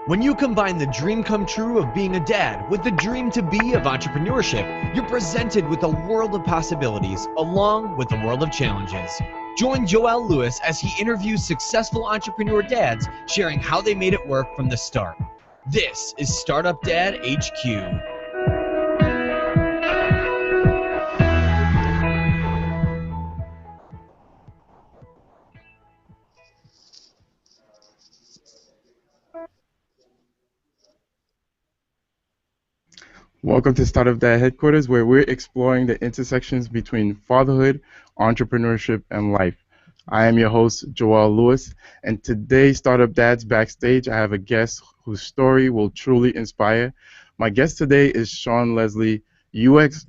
When you combine the dream come true of being a dad with the dream to be of entrepreneurship, you're presented with a world of possibilities along with a world of challenges. Join Joel Lewis as he interviews successful entrepreneur dads sharing how they made it work from the start. This is Startup Dad HQ. Welcome to Startup Dad Headquarters, where we're exploring the intersections between fatherhood, entrepreneurship, and life. I am your host, Joel Lewis, and today, Startup Dad's Backstage, I have a guest whose story will truly inspire. My guest today is Shawn Leslie, UX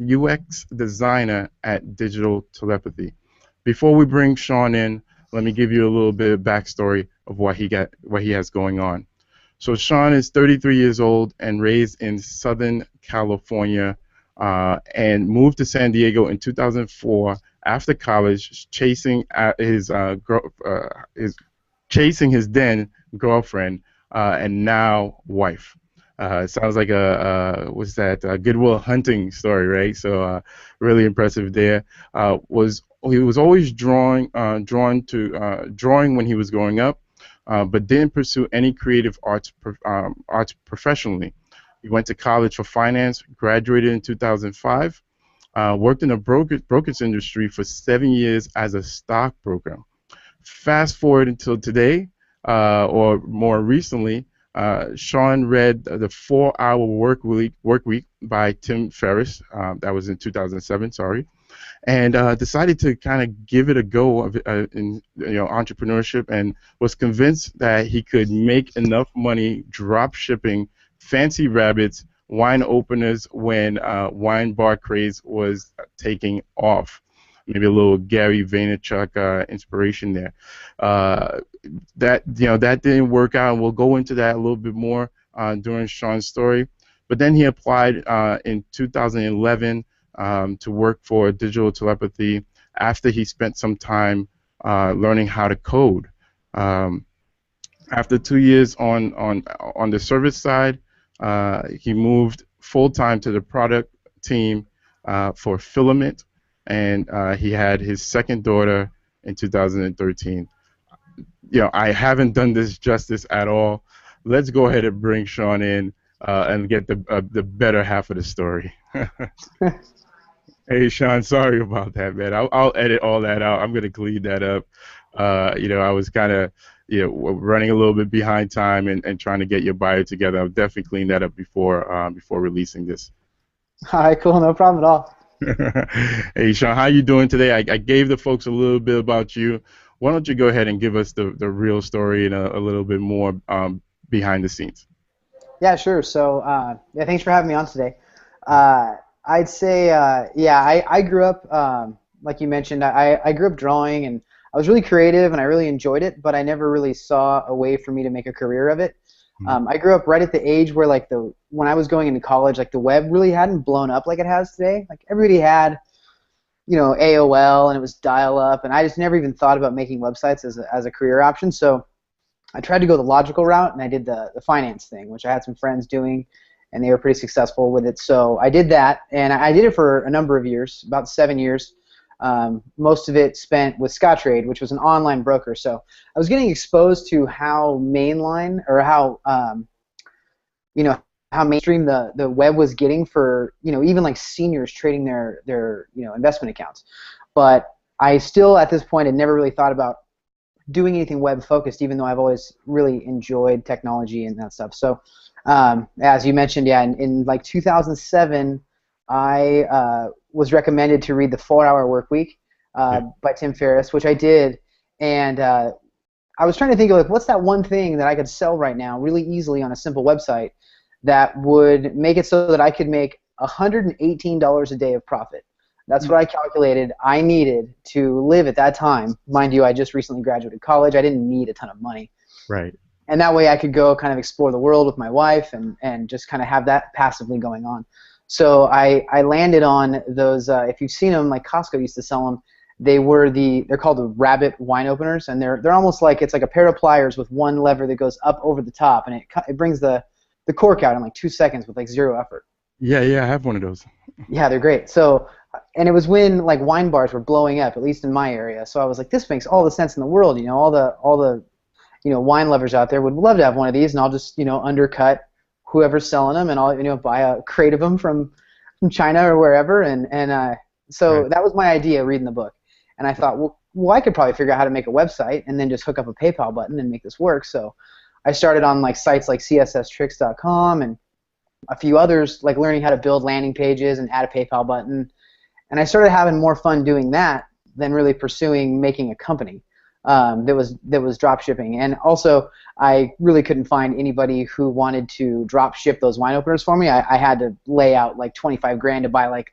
designer at Digital Telepathy. Before we bring Shawn in, let me give you a little bit of backstory of what he has going on. So Shawn is 33 years old and raised in Southern California and moved to San Diego in 2004 after college, chasing his then girlfriend and now wife. It sounds like a Good Will Hunting story, right? So really impressive there. He was always drawn to drawing when he was growing up. But didn't pursue any creative arts professionally. He went to college for finance, graduated in 2005, worked in the brokerage industry for 7 years as a stockbroker. Fast forward until today, or more recently, Shawn read the 4-Hour Work Week by Tim Ferries. That was in 2007, sorry. And decided to kind of give it a go in entrepreneurship, and was convinced that he could make enough money drop shipping fancy rabbits, wine openers when wine bar craze was taking off. Maybe a little Gary Vaynerchuk inspiration there. That didn't work out, and we'll go into that a little bit more during Shawn's story. But then he applied in 2011. To work for Digital Telepathy after he spent some time learning how to code. After 2 years on the service side, he moved full-time to the product team for Filament, and he had his second daughter in 2013. I haven't done this justice at all. Let's go ahead and bring Shawn in and get the better half of the story. Hey, Shawn, sorry about that, man. I'll edit all that out. I'm going to clean that up. I was kind of, running a little bit behind time and trying to get your bio together. I'll definitely clean that up before releasing this. All right, cool. No problem at all. Hey, Shawn, how you doing today? I gave the folks a little bit about you. Why don't you go ahead and give us the real story and a little bit more behind the scenes? Yeah, sure. So, thanks for having me on today. I'd say, I grew up, like you mentioned, I grew up drawing, and I was really creative, and I really enjoyed it, but I never really saw a way for me to make a career of it. I grew up right at the age where, when I was going into college, the web really hadn't blown up like it has today. Like, everybody had, AOL, and it was dial-up, and I just never even thought about making websites as a career option. So I tried to go the logical route, and I did the finance thing, which I had some friends doing, and they were pretty successful with it. So I did that, and I did it for a number of years, about 7 years. Most of it spent with Scottrade, which was an online broker. So I was getting exposed to how mainline, or how mainstream the web was getting for even seniors trading their investment accounts. But I still, at this point, had never really thought about doing anything web focused, even though I've always really enjoyed technology and that stuff. So as you mentioned, in 2007, I was recommended to read the 4-Hour Work Week by Tim Ferries, which I did, and I was trying to think of what's that one thing that I could sell right now really easily on a simple website that would make it so that I could make $118 a day of profit. That's what I calculated I needed to live at that time. Mind you, I just recently graduated college. I didn't need a ton of money. Right. And that way I could go kind of explore the world with my wife and just kind of have that passively going on. So I landed on those, if you've seen them, like Costco used to sell them they're called the rabbit wine openers, and they're almost like, it's like a pair of pliers with one lever that goes up over the top, and it brings the cork out in like 2 seconds with like zero effort. Yeah, yeah, I have one of those. Yeah, they're great. So, and it was when like wine bars were blowing up, at least in my area. So I was like, this makes all the sense in the world. All the wine lovers out there would love to have one of these, and I'll just undercut whoever's selling them, and I'll buy a crate of them from China or wherever, so Right. that was my idea reading the book, and I thought, well, I could probably figure out how to make a website and then just hook up a PayPal button and make this work. So I started on like sites like CSStricks.com and a few others, like learning how to build landing pages and add a PayPal button, and I started having more fun doing that than really pursuing making a company that was drop shipping. And also, I really couldn't find anybody who wanted to drop ship those wine openers for me. I had to lay out like 25 grand to buy like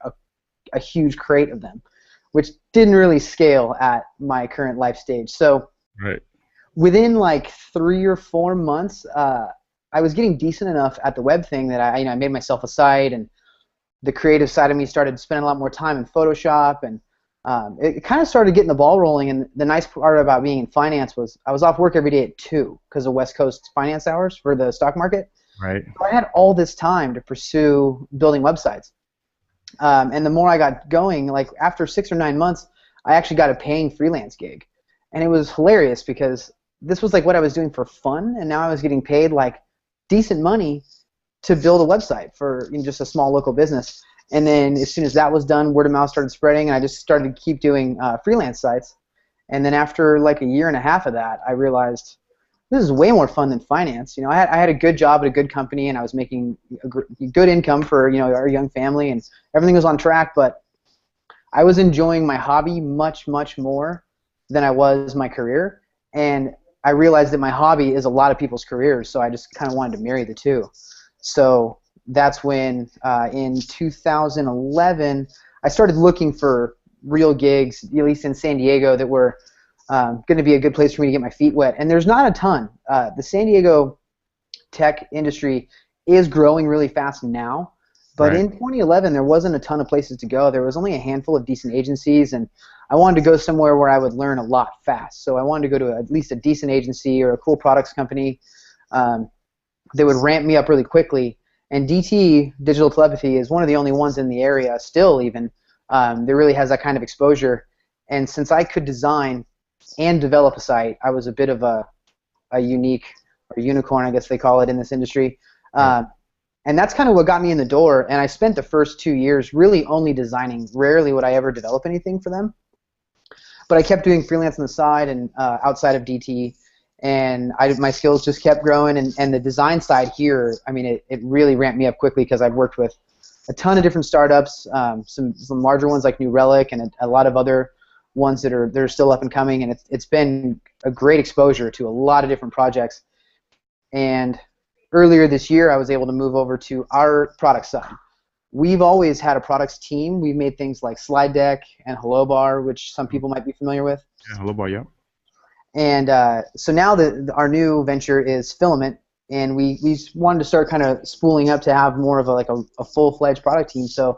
a huge crate of them, which didn't really scale at my current life stage. So Right. within like 3 or 4 months, I was getting decent enough at the web thing that I made myself a site, and the creative side of me started spending a lot more time in Photoshop, and it kind of started getting the ball rolling. And the nice part about being in finance was I was off work every day at 2 because of West Coast finance hours for the stock market. Right. So I had all this time to pursue building websites. And the more I got going, like after 6 or 9 months, I actually got a paying freelance gig. And it was hilarious because this was like what I was doing for fun, and now I was getting paid like decent money to build a website for just a small local business. And then as soon as that was done, word of mouth started spreading, and I just started to keep doing freelance sites. And then after like a year and a half of that, I realized this is way more fun than finance. I had a good job at a good company, and I was making a good income for our young family, and everything was on track. But I was enjoying my hobby much, much more than I was my career, and I realized that my hobby is a lot of people's careers, so I just kind of wanted to marry the two. So that's when, in 2011, I started looking for real gigs, at least in San Diego, that were going to be a good place for me to get my feet wet. And there's not a ton. The San Diego tech industry is growing really fast now, but Right. in 2011, there wasn't a ton of places to go. There was only a handful of decent agencies, and I wanted to go somewhere where I would learn a lot fast. So I wanted to go to at least a decent agency or a cool products company that would ramp me up really quickly. And DT, Digital Telepathy, is one of the only ones in the area still even that really has that kind of exposure. And since I could design and develop a site, I was a bit of a unique, or unicorn, I guess they call it in this industry. And that's kind of what got me in the door. And I spent the first 2 years really only designing. Rarely would I ever develop anything for them. But I kept doing freelance on the side and outside of DT. And my skills just kept growing. And the design side here, I mean, it really ramped me up quickly because I've worked with a ton of different startups, some larger ones like New Relic, and a lot of other ones that are still up and coming. And it's been a great exposure to a lot of different projects. And earlier this year, I was able to move over to our product side. We've always had a products team. We've made things like Slide Deck and Hello Bar, which some people might be familiar with. Yeah, hello, boy. Yeah. And so now our new venture is Filament, and we wanted to start kind of spooling up to have more of a full-fledged product team. So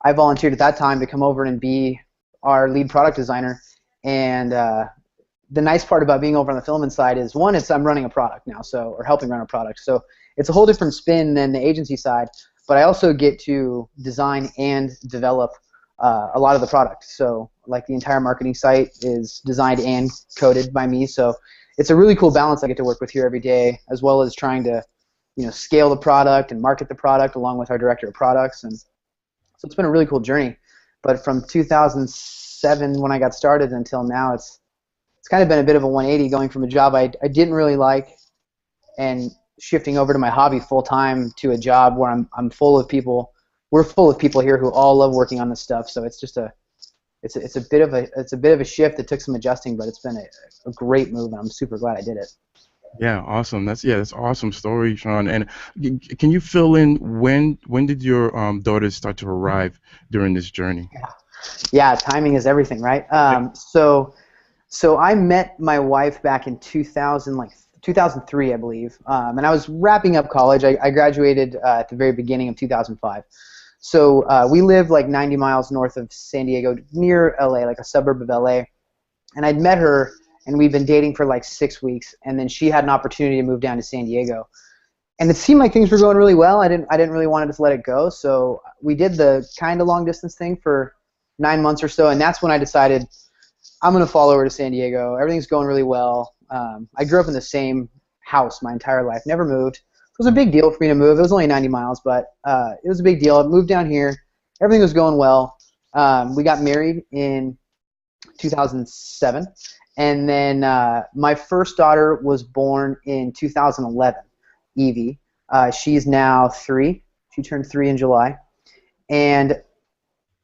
I volunteered at that time to come over and be our lead product designer. And the nice part about being over on the Filament side is, one, I'm running a product now, or helping run a product. So it's a whole different spin than the agency side, but I also get to design and develop a lot of the product. So like the entire marketing site is designed and coded by me. So it's a really cool balance I get to work with here every day, as well as trying to scale the product and market the product along with our director of products. And so it's been a really cool journey. But from 2007 when I got started until now, it's kind of been a bit of a 180, going from a job I didn't really like and shifting over to my hobby full time to a job where I'm full of people. We're full of people here who all love working on this stuff. So it's just it's a bit of a shift that took some adjusting, but it's been a great move, and I'm super glad I did it. Yeah, awesome. That's awesome story, Shawn. And can you fill in when did your daughters start to arrive during this journey? Yeah, timing is everything, right? So I met my wife back in 2003, I believe, and I was wrapping up college. I graduated at the very beginning of 2005. So we live like 90 miles north of San Diego, near LA, like a suburb of LA. And I'd met her, and we'd been dating for like 6 weeks, and then she had an opportunity to move down to San Diego. And it seemed like things were going really well. I didn't really want to just let it go. So we did the kind of long distance thing for 9 months or so, and that's when I decided I'm going to follow her to San Diego. Everything's going really well. I grew up in the same house my entire life, never moved. It was a big deal for me to move. It was only 90 miles, but it was a big deal. I moved down here. Everything was going well. We got married in 2007, and then my first daughter was born in 2011, Evie. She's now 3. She turned 3 in July. And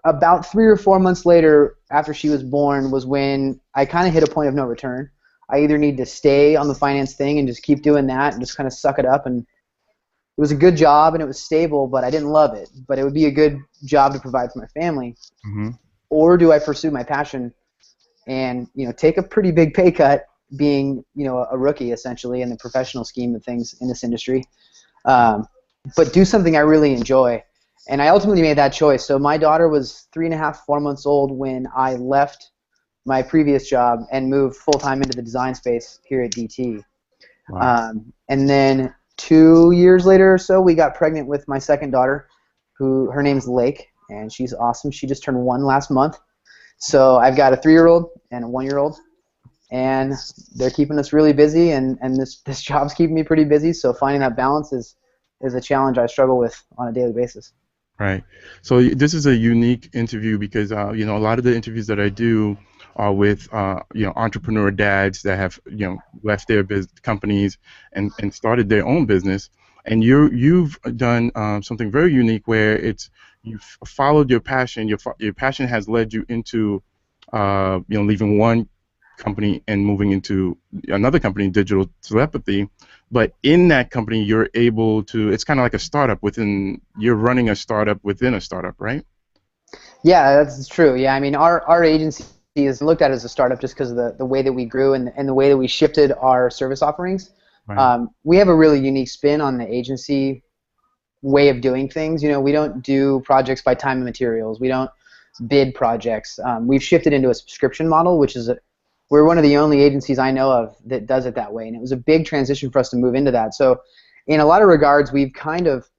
about 3 or 4 months later, after she was born, was when I kind of hit a point of no return. I either need to stay on the finance thing and just keep doing that and just kind of suck it up. And it was a good job and it was stable, but I didn't love it. But it would be a good job to provide for my family. Mm-hmm. Or do I pursue my passion and take a pretty big pay cut, being a rookie essentially in the professional scheme of things in this industry, but do something I really enjoy. And I ultimately made that choice. So my daughter was 3.5, 4 months old when I left my previous job and moved full-time into the design space here at DT. Wow. And then 2 years later or so, we got pregnant with my second daughter, her name's Lake, and she's awesome. She just turned 1 last month. So I've got a 3-year-old and a 1-year-old, and they're keeping us really busy, and this job's keeping me pretty busy. So finding that balance is a challenge I struggle with on a daily basis. Right. So this is a unique interview because a lot of the interviews that I do are with entrepreneur dads that have left their companies and started their own business, and you've done something very unique where you've followed your passion. Your passion has led you into leaving one company and moving into another company, digital telepathy. But in that company, you're able to, it's kind of like a startup you're running a startup within a startup, right? Yeah, that's true. Yeah, I mean, our agency is looked at as a startup just because of the way that we grew and the way that we shifted our service offerings. Right. We have a really unique spin on the agency way of doing things. We don't do projects by time and materials. We don't bid projects. We've shifted into a subscription model, which is we're one of the only agencies I know of that does it that way, and it was a big transition for us to move into that. So in a lot of regards, we've kind of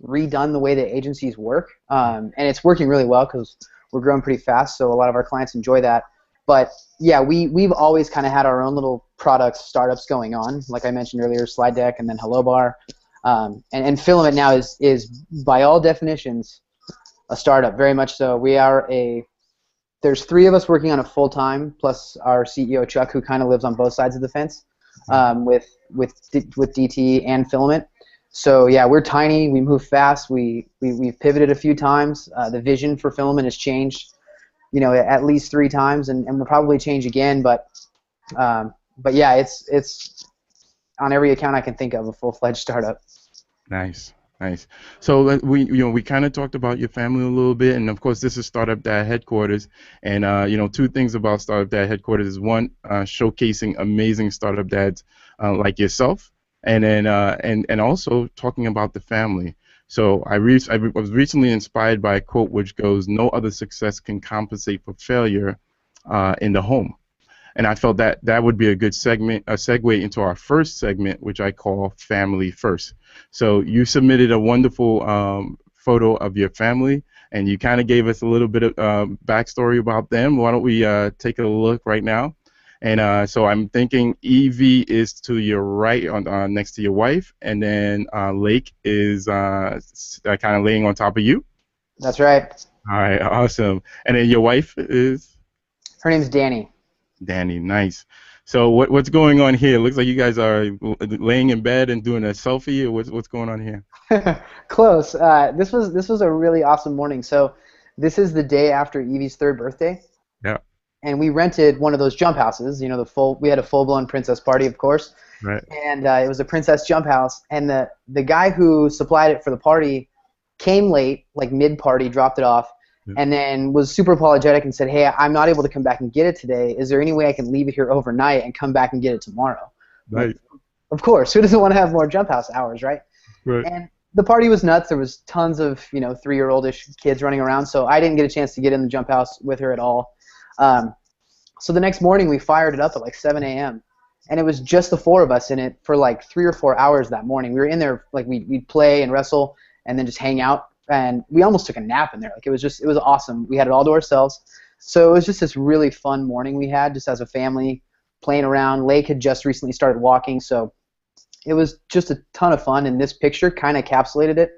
redone the way that agencies work, and it's working really well because we're growing pretty fast, so a lot of our clients enjoy that. But yeah, we've always kind of had our own little products, startups going on, like I mentioned earlier, Slide Deck and then Hello Bar, and Filament now is by all definitions a startup, very much so. There's 3 of us working on it full time, plus our CEO Chuck, who kind of lives on both sides of the fence, with DT and Filament. So yeah, we're tiny. We move fast. We've pivoted a few times. The vision for Filament has changed, at least 3 times, and will probably change again. But yeah, it's on every account I can think of a full-fledged startup. Nice. Nice. So we kind of talked about your family a little bit, and of course this is Startup Dad headquarters. And 2 things about Startup Dad headquarters is one, showcasing amazing startup dads like yourself, and then and also talking about the family. So I was recently inspired by a quote which goes, "No other success can compensate for failure in the home." And I felt that would be a good segue into our first segment, which I call Family First. So you submitted a wonderful photo of your family, and you kind of gave us a little bit of backstory about them. Why don't we take a look right now? And so I'm thinking Evie is to your right, next to your wife, and then Lake is kind of laying on top of you. That's right. All right, awesome. And then your wife is? Her name's Danny. Danny, nice. So what's going on here? It looks like you guys are laying in bed and doing a selfie, or what's going on here? Close. This was a really awesome morning. So this is the day after Evie's 3rd birthday. Yeah. And we rented one of those jump houses. We had a full-blown princess party, of course. Right. And it was a princess jump house. And the guy who supplied it for the party came late, like mid-party, dropped it off. And then was super apologetic and said, "Hey, I'm not able to come back and get it today. Is there any way I can leave it here overnight and come back and get it tomorrow?" Right. Of course. Who doesn't want to have more jump house hours, right? Right. And the party was nuts. There was tons of 3-year-old-ish kids running around, so I didn't get a chance to get in the jump house with her at all. So the next morning we fired it up at like 7 a.m. and it was just the 4 of us in it for like 3 or 4 hours that morning. We were in there like we'd play and wrestle and then just hang out, and we almost took a nap in there. Like it was awesome. We had it all to ourselves. So it was just this really fun morning we had just as a family playing around. Lake had just recently started walking, so it was just a ton of fun, and this picture kind of encapsulated it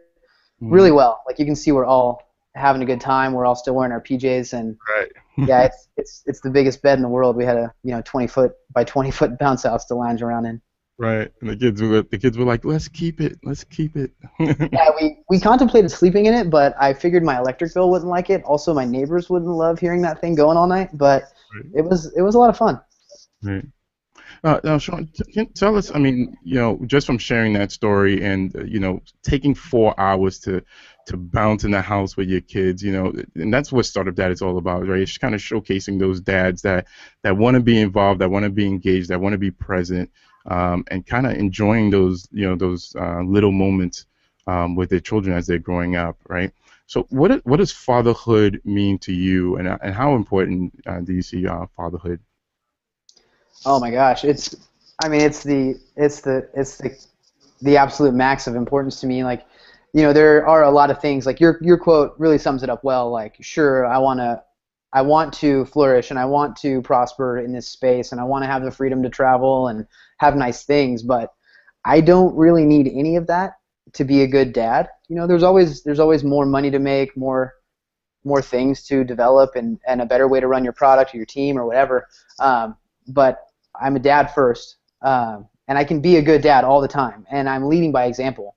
really well. Like you can see we're all having a good time. We're all still wearing our PJs, and Right. yeah, it's the biggest bed in the world. We had a 20-foot by 20-foot bounce house to lounge around in. Right. And the kids were like, let's keep it. Yeah, we contemplated sleeping in it, but I figured my electric bill wouldn't like it. Also, my neighbors wouldn't love hearing that thing going all night. But Right. it was a lot of fun. Right. Now, Shawn, can you tell us, I mean, just from sharing that story and, taking 4 hours to bounce in the house with your kids, and that's what Startup Dad is all about, right? It's kind of showcasing those dads that want to be involved, that want to be engaged, that want to be present, and kind of enjoying those, those little moments with their children as they're growing up, right? So what does fatherhood mean to you, and how important do you see fatherhood? Oh my gosh, it's the absolute max of importance to me. Like, there are a lot of things. Like your quote really sums it up well. Like, sure, I want to flourish and I want to prosper in this space and I want to have the freedom to travel and have nice things, but I don't really need any of that to be a good dad. There's always more money to make, more things to develop, and a better way to run your product or your team or whatever. But I'm a dad first, and I can be a good dad all the time, and I'm leading by example.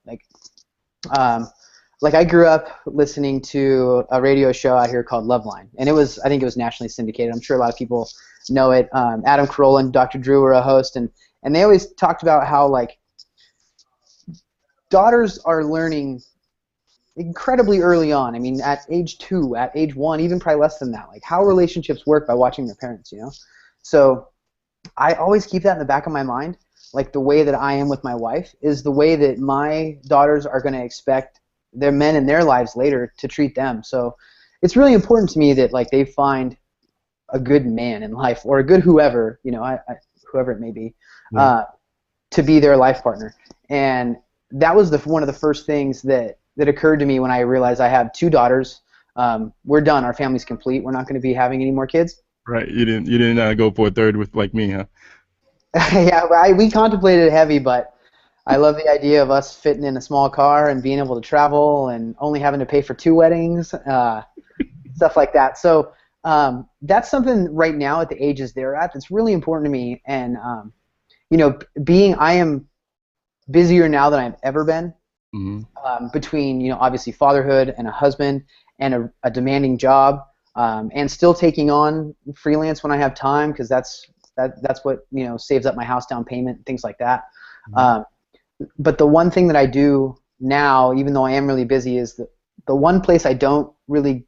Like I grew up listening to a radio show out here called Loveline, and I think it was nationally syndicated. I'm sure a lot of people know it. Adam Carolla and Dr. Drew were a host, and they always talked about how like daughters are learning incredibly early on. I mean, at age 2, at age 1, even probably less than that, like how relationships work by watching their parents. So I always keep that in the back of my mind. Like the way that I am with my wife is the way that my daughters are going to expect their men in their lives later to treat them. So it's really important to me that like they find a good man in life, or a good whoever, whoever it may be, to be their life partner. And that was one of the first things that occurred to me when I realized I have 2 daughters. We're done. Our family's complete. We're not going to be having any more kids. Right. You didn't go for a third with like me, huh? Yeah, we contemplated it heavy, but I love the idea of us fitting in a small car and being able to travel and only having to pay for 2 weddings, stuff like that. So that's something right now at the ages they're at that's really important to me. And I am busier now than I've ever been. Between obviously fatherhood and a husband and a demanding job, and still taking on freelance when I have time, because that's what saves up my house down payment and things like that. But the one thing that I do now, even though I am really busy, is the one place I don't really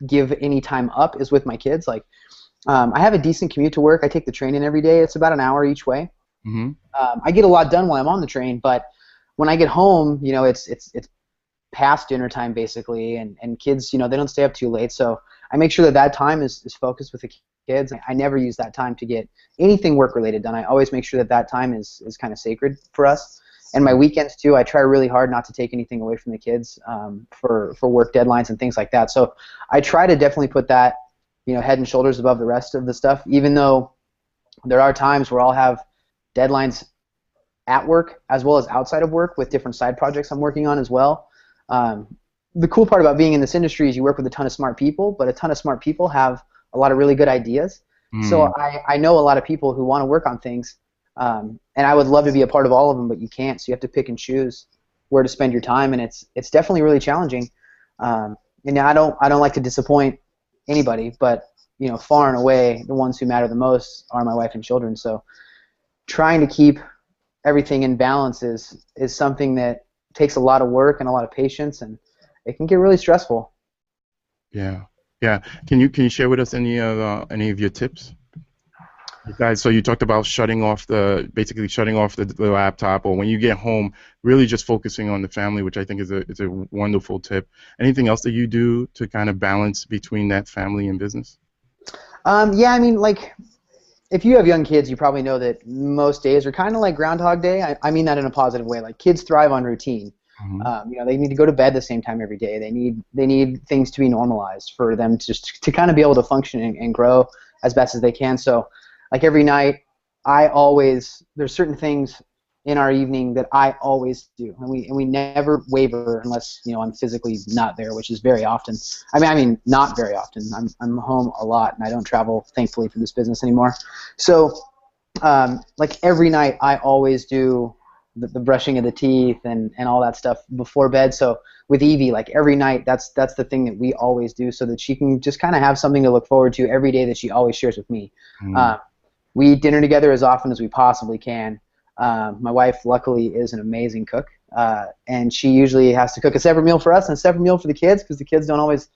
give any time up is with my kids. Like I have a decent commute to work. I take the train in every day. It's about an hour each way. I get a lot done while I'm on the train, but when I get home, it's past dinner time basically, and kids, they don't stay up too late, so I make sure that time is focused with the kids. I never use that time to get anything work related done. I always make sure that time is kind of sacred for us. And my weekends too, I try really hard not to take anything away from the kids for work deadlines and things like that. So I try to definitely put that head and shoulders above the rest of the stuff, even though there are times where I'll have deadlines at work as well as outside of work with different side projects I'm working on as well. The cool part about being in this industry is you work with a ton of smart people, but a ton of smart people have a lot of really good ideas. So I know a lot of people who want to work on things, and I would love to be a part of all of them, but you can't. So you have to pick and choose where to spend your time, and it's definitely really challenging. And I don't like to disappoint anybody, but far and away the ones who matter the most are my wife and children. So trying to keep everything in balance is something that takes a lot of work and a lot of patience, and it can get really stressful. Yeah. Can you share with us any of your tips? Guys, so you talked about basically shutting off the laptop, or when you get home, really just focusing on the family, which I think is a wonderful tip. Anything else that you do to kind of balance between that family and business? Yeah, I mean, like, if you have young kids, you probably know that most days are kind of like Groundhog Day. I mean that in a positive way. Like, kids thrive on routine. Hmm. They need to go to bed the same time every day. They need things to be normalized for them to kind of be able to function and grow as best as they can. So, like every night, there's certain things in our evening that I always do, and we never waver unless I'm physically not there, which is very often. I mean not very often. I'm home a lot, and I don't travel, thankfully, for this business anymore. So like every night, I always do the brushing of the teeth and all that stuff before bed. So with Evie, like every night, that's the thing that we always do, so that she can just kind of have something to look forward to every day that she always shares with me. Mm. We eat dinner together as often as we possibly can. My wife, luckily, is an amazing cook, and she usually has to cook a separate meal for us and a separate meal for the kids, because the kids don't always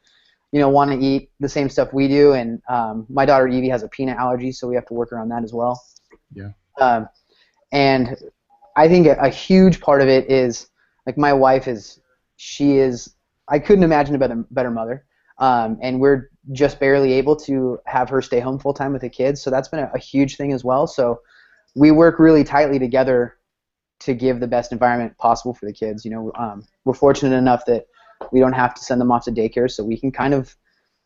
want to eat the same stuff we do. And my daughter Evie has a peanut allergy, so we have to work around that as well. Yeah. And I think a huge part of it is, like, my wife I couldn't imagine a better mother, and we're just barely able to have her stay home full time with the kids, so that's been a huge thing as well. So we work really tightly together to give the best environment possible for the kids. We're fortunate enough that we don't have to send them off to daycare, so we can kind of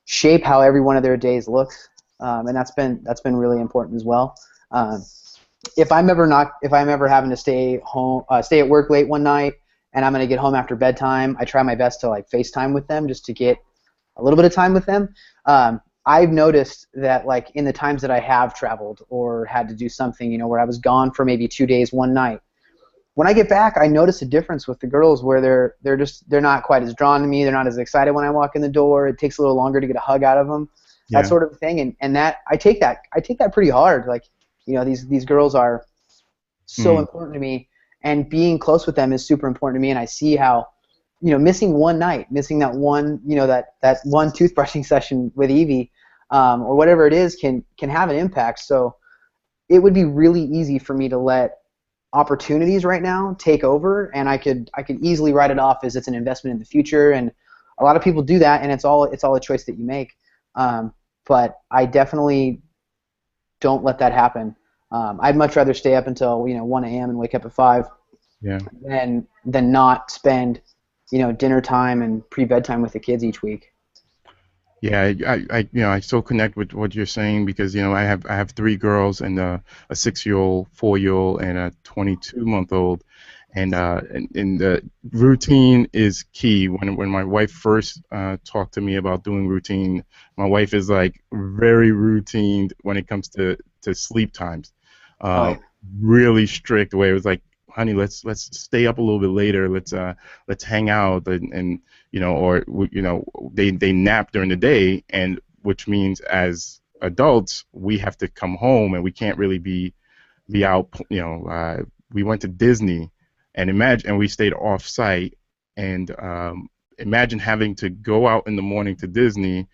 shape how every one of their days looks, and that's been really important as well. If I'm ever having to stay at work late one night, and I'm going to get home after bedtime, I try my best to like FaceTime with them just to get a little bit of time with them. I've noticed that, like, in the times that I have traveled or had to do something, where I was gone for maybe 2 days, one night, when I get back, I notice a difference with the girls where they're not quite as drawn to me. They're not as excited when I walk in the door. It takes a little longer to get a hug out of them, Yeah. that sort of thing. And that I take that pretty hard. Like, these girls are so important to me, and being close with them is super important to me. And I see how, missing one night, missing that one, that one toothbrushing session with Evie, or whatever it is, can have an impact. So it would be really easy for me to let opportunities right now take over, and I could easily write it off as it's an investment in the future. And a lot of people do that, and it's all a choice that you make. But I definitely don't let that happen. I'd much rather stay up until 1 a.m. and wake up at 5, Yeah. than not spend dinner time and pre-bedtime with the kids each week. Yeah, I so connect with what you're saying, because I have three girls, and a 6-year-old, 4-year-old, and a 22-month-old, and the routine is key. When my wife first talked to me about doing routine, my wife is like very routine when it comes to sleep times. Right. Really strict way. It was like, honey, let's stay up a little bit later. Let's hang out, and or they nap during the day, and which means as adults we have to come home, and we can't really be out. We went to Disney, and we stayed off site, and imagine having to go out in the morning to Disney.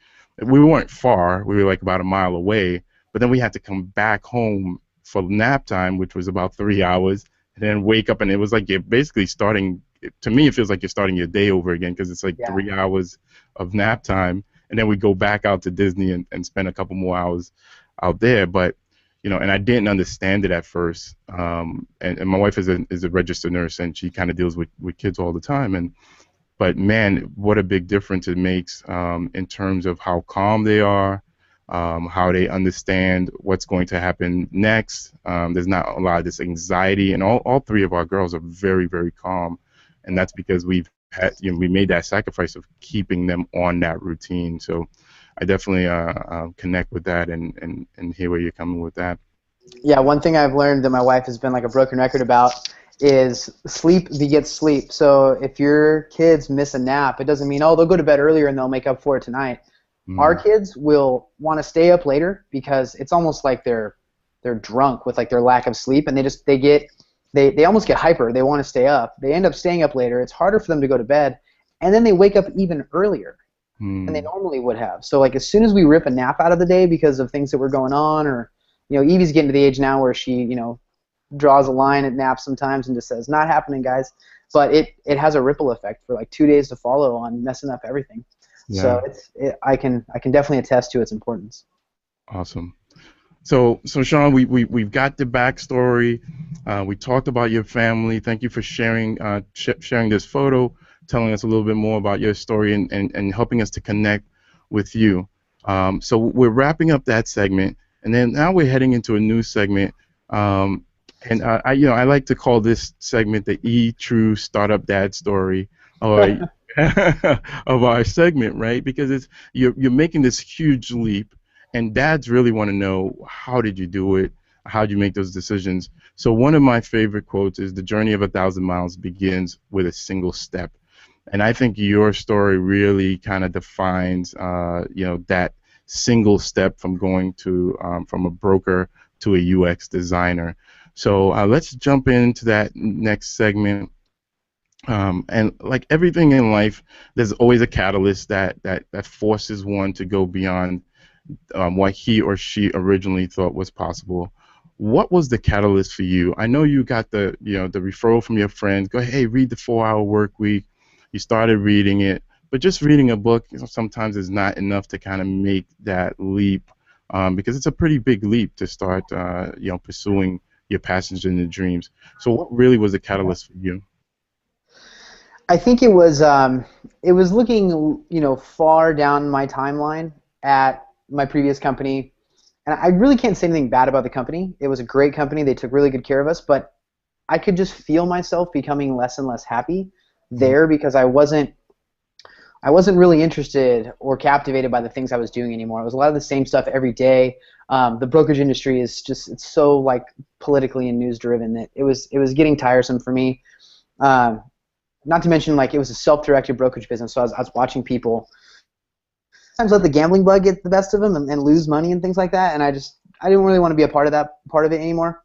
We weren't far. We were like about a mile away, but then we had to come back home for nap time, which was about 3 hours, and then wake up, and it was like you're basically starting. To me, it feels like you're starting your day over again, because it's like Yeah. 3 hours of nap time, and then we go back out to Disney and spend a couple more hours out there. But and I didn't understand it at first. And my wife is a registered nurse, and she kind of deals with kids all the time. But man, what a big difference it makes in terms of how calm they are, how they understand what's going to happen next. There's not a lot of this anxiety, and all three of our girls are very, very calm, and that's because we made that sacrifice of keeping them on that routine. So I definitely connect with that, and hear where you're coming with that. Yeah, one thing I've learned that my wife has been like a broken record about is sleep begets sleep. So if your kids miss a nap, it doesn't mean, oh, they'll go to bed earlier and they'll make up for it tonight. Our kids will want to stay up later because it's almost like they're drunk with like their lack of sleep, and they almost get hyper. They want to stay up. They end up staying up later. It's harder for them to go to bed, and then they wake up even earlier than they normally would have. So like as soon as we rip a nap out of the day because of things that were going on, or Evie's getting to the age now where she, draws a line at naps sometimes and just says, "Not happening, guys." But it has a ripple effect for like 2 days to follow on messing up everything. Yeah. So I can definitely attest to its importance. Awesome. So Shawn, we've got the backstory. We talked about your family. Thank you for sharing this photo, telling us a little bit more about your story, and helping us to connect with you. So we're wrapping up that segment, and then now we're heading into a new segment. And I like to call this segment the True Startup Dad Story, or of our segment, right? Because you're making this huge leap, and dads really want to know, how did you do it? How did you make those decisions? So one of my favorite quotes is, "The journey of 1,000 miles begins with a single step." And I think your story really kind of defines, that single step from going to from a broker to a UX designer. So let's jump into that next segment. And like everything in life, there's always a catalyst that forces one to go beyond what he or she originally thought was possible. What was the catalyst for you? I know you got the referral from your friends. Go, hey, read the 4-Hour Work Week. You started reading it, but just reading a book, sometimes is not enough to kind of make that leap, because it's a pretty big leap to start, pursuing your passions and your dreams. So, what really was the catalyst for you? I think it was looking far down my timeline at my previous company, and I really can't say anything bad about the company. It was a great company. They took really good care of us, but I could just feel myself becoming less and less happy there because I wasn't really interested or captivated by the things I was doing anymore. It was a lot of the same stuff every day. The brokerage industry is it's so like politically and news driven that it was getting tiresome for me. Not to mention, like, it was a self-directed brokerage business, so I was watching people sometimes let the gambling bug get the best of them and lose money and things like that, and I didn't really want to be a part of it anymore.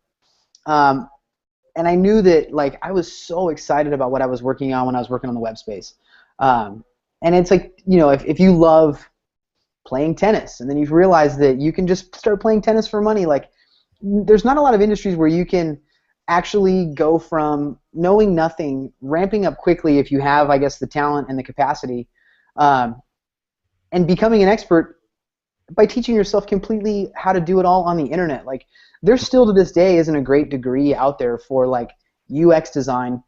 And I knew that, like, I was so excited about what I was working on when I was working on the web space. And it's like, if you love playing tennis and then you realize that you can just start playing tennis for money, like, there's not a lot of industries where you can actually go from knowing nothing, ramping up quickly if you have, I guess, the talent and the capacity, and becoming an expert by teaching yourself completely how to do it all on the internet. Like, there still to this day isn't a great degree out there for like UX design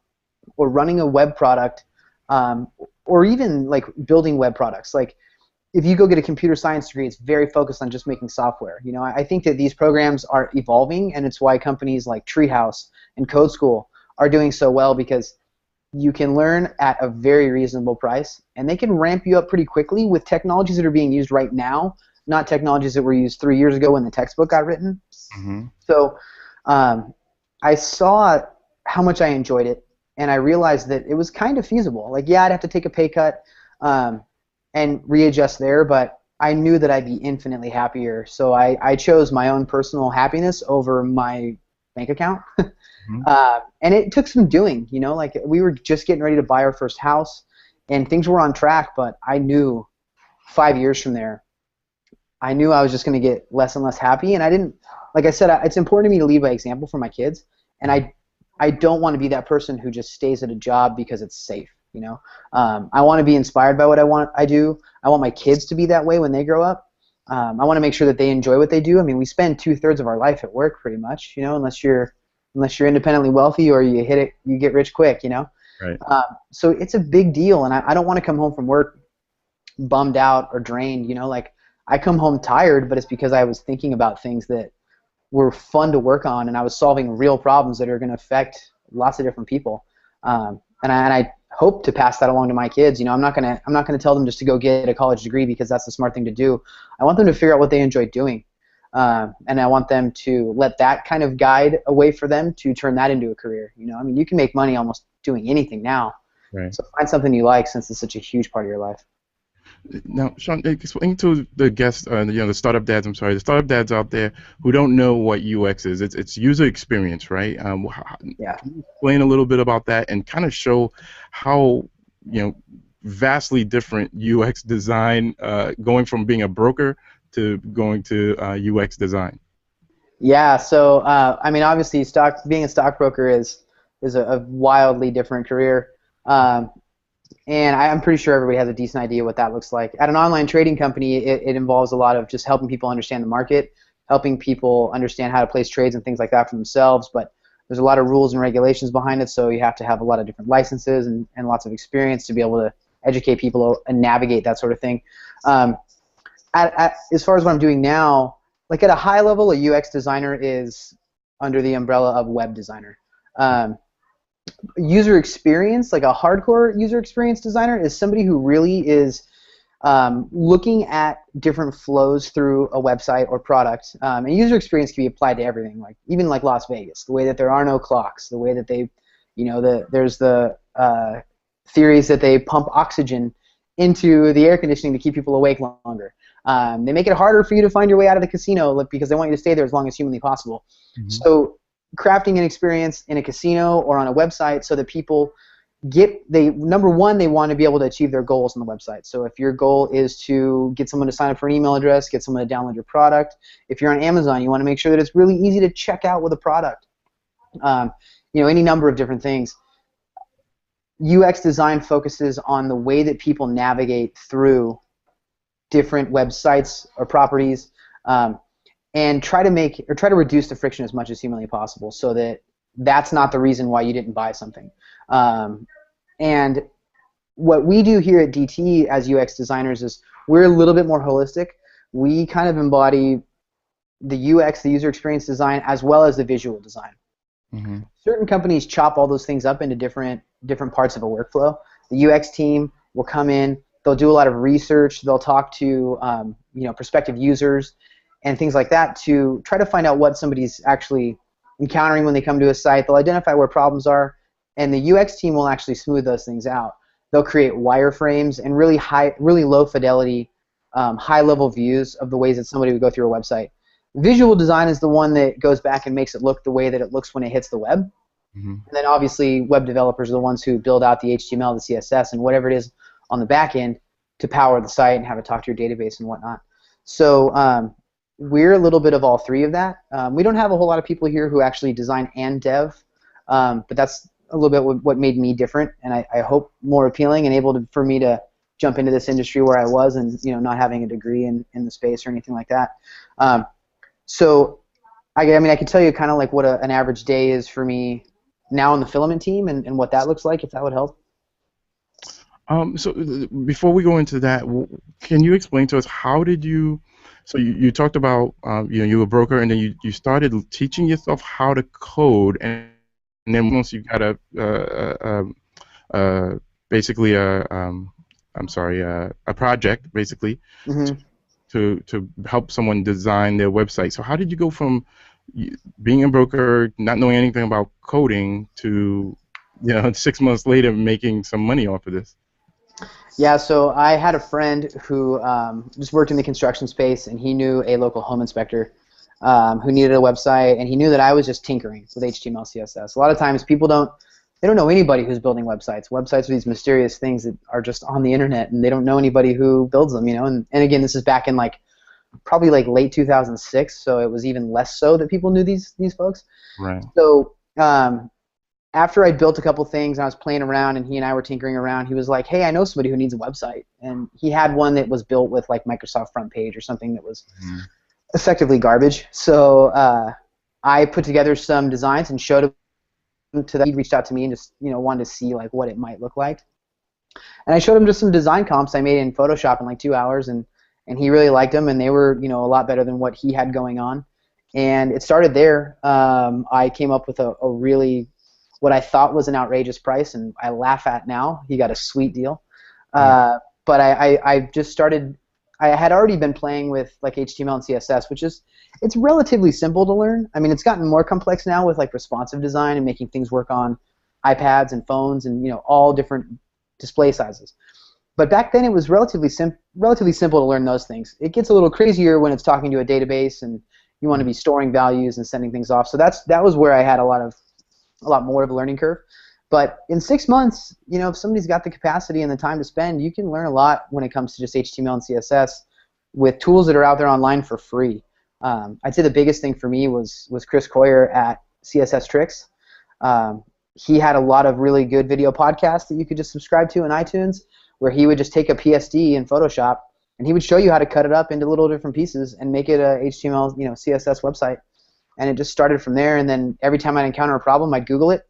or running a web product, or even like building web products. Like, if you go get a computer science degree, it's very focused on just making software. I think that these programs are evolving, and it's why companies like Treehouse and Code School are doing so well, because you can learn at a very reasonable price, and they can ramp you up pretty quickly with technologies that are being used right now, not technologies that were used 3 years ago when the textbook got written. Mm-hmm. So I saw how much I enjoyed it, and I realized that it was kind of feasible. Like, yeah, I'd have to take a pay cut, and readjust there, but I knew that I'd be infinitely happier. So I chose my own personal happiness over my bank account. Mm-hmm. And it took some doing, like, we were just getting ready to buy our first house, and things were on track, but I knew 5 years from there, I knew I was just going to get less and less happy, and I didn't, like I said, it's important to me to lead by example for my kids, and I don't want to be that person who just stays at a job because it's safe. I want to be inspired by what I do. I want my kids to be that way when they grow up. I want to make sure that they enjoy what they do. I mean, we spend 2/3 of our life at work, pretty much. Unless you're independently wealthy or you get rich quick. Right. So it's a big deal, and I don't want to come home from work bummed out or drained. Like, I come home tired, but it's because I was thinking about things that were fun to work on, and I was solving real problems that are going to affect lots of different people. And I hope to pass that along to my kids. I'm not gonna tell them just to go get a college degree because that's the smart thing to do. I want them to figure out what they enjoy doing, and I want them to let that kind of guide a way for them to turn that into a career. I mean, you can make money almost doing anything now. Right. So find something you like, since it's such a huge part of your life. Now, Shawn, explain to the guests, the startup dads. I'm sorry, the startup dads out there who don't know what UX is. It's user experience, right? Yeah. Can you explain a little bit about that and kind of show how vastly different UX design, going from being a broker to going to UX design? Yeah, so I mean, obviously, being a stockbroker is a wildly different career, um, and I'm pretty sure everybody has a decent idea what that looks like. At an online trading company, it involves a lot of just helping people understand the market, helping people understand how to place trades and things like that for themselves. But there's a lot of rules and regulations behind it, so you have to have a lot of different licenses and lots of experience to be able to educate people and navigate that sort of thing. Um, as far as what I'm doing now, like at a high level, a UX designer is under the umbrella of web designer. Um, User experience, like a hardcore user experience designer, is somebody who really is looking at different flows through a website or product. And user experience can be applied to everything, like even like Las Vegas, the way that there are no clocks, the way that they, there's the theories that they pump oxygen into the air conditioning to keep people awake longer. They make it harder for you to find your way out of the casino because they want you to stay there as long as humanly possible. Mm-hmm. So crafting an experience in a casino or on a website so that people number one, they want to be able to achieve their goals on the website. So if your goal is to get someone to sign up for an email address, get someone to download your product, if you're on Amazon, you want to make sure that it's really easy to check out with a product. Any number of different things. UX design focuses on the way that people navigate through different websites or properties, and try to reduce the friction as much as humanly possible, so that that's not the reason why you didn't buy something. And what we do here at DT as UX designers is we're a little bit more holistic. We kind of embody the UX, the user experience design, as well as the visual design. Mm-hmm. Certain companies chop all those things up into different parts of a workflow. The UX team will come in, they'll do a lot of research, they'll talk to prospective users and things like that to try to find out what somebody's actually encountering when they come to a site. They'll identify where problems are, and the UX team will actually smooth those things out. They'll create wireframes and really low fidelity, high-level views of the ways that somebody would go through a website. Visual design is the one that goes back and makes it look the way that it looks when it hits the web. Mm-hmm. And then obviously web developers are the ones who build out the HTML, the CSS, and whatever it is on the back end to power the site and have it talk to your database and whatnot. So we're a little bit of all three of that. We don't have a whole lot of people here who actually design and dev, but that's a little bit what made me different, and I hope more appealing and able for me to jump into this industry where I was and not having a degree in the space or anything like that. So I can tell you kind of like what an average day is for me now on the filament team and what that looks like, if that would help. So before we go into that, can you explain to us how did you? So you talked about you were a broker, and then you started teaching yourself how to code, and then once you got basically a project basically mm-hmm. to help someone design their website. So how did you go from being a broker, not knowing anything about coding, to 6 months later making some money off of this? Yeah, so I had a friend who just worked in the construction space, and he knew a local home inspector who needed a website, and he knew that I was just tinkering with HTML, CSS. A lot of times people don't know anybody who's building websites. Websites are these mysterious things that are just on the internet, and they don't know anybody who builds them, And again, this is back in probably late 2006, so it was even less so that people knew these folks. Right. So after I built a couple things, and I was playing around, and he and I were tinkering around, he was like, hey, I know somebody who needs a website. And he had one that was built with Microsoft Front Page or something that was effectively garbage. So I put together some designs and showed him to them. He reached out to me and just wanted to see what it might look like. And I showed him just some design comps I made in Photoshop in 2 hours, and he really liked them, and they were a lot better than what he had going on. And it started there. I came up with a really what I thought was an outrageous price, and I laugh at now. He got a sweet deal. But I just started. I had already been playing with HTML and CSS, it's relatively simple to learn. I mean, it's gotten more complex now with responsive design and making things work on iPads and phones and all different display sizes. But back then it was relatively simple to learn those things. It gets a little crazier when it's talking to a database and you want to be storing values and sending things off. So that was where I had a lot more of a learning curve. But in 6 months, if somebody's got the capacity and the time to spend, you can learn a lot when it comes to just HTML and CSS with tools that are out there online for free. I'd say the biggest thing for me was Chris Coyer at CSS Tricks. He had a lot of really good video podcasts that you could just subscribe to in iTunes, where he would just take a PSD in Photoshop and he would show you how to cut it up into little different pieces and make it a HTML, CSS website. And it just started from there. And then every time I'd encounter a problem, I'd Google it.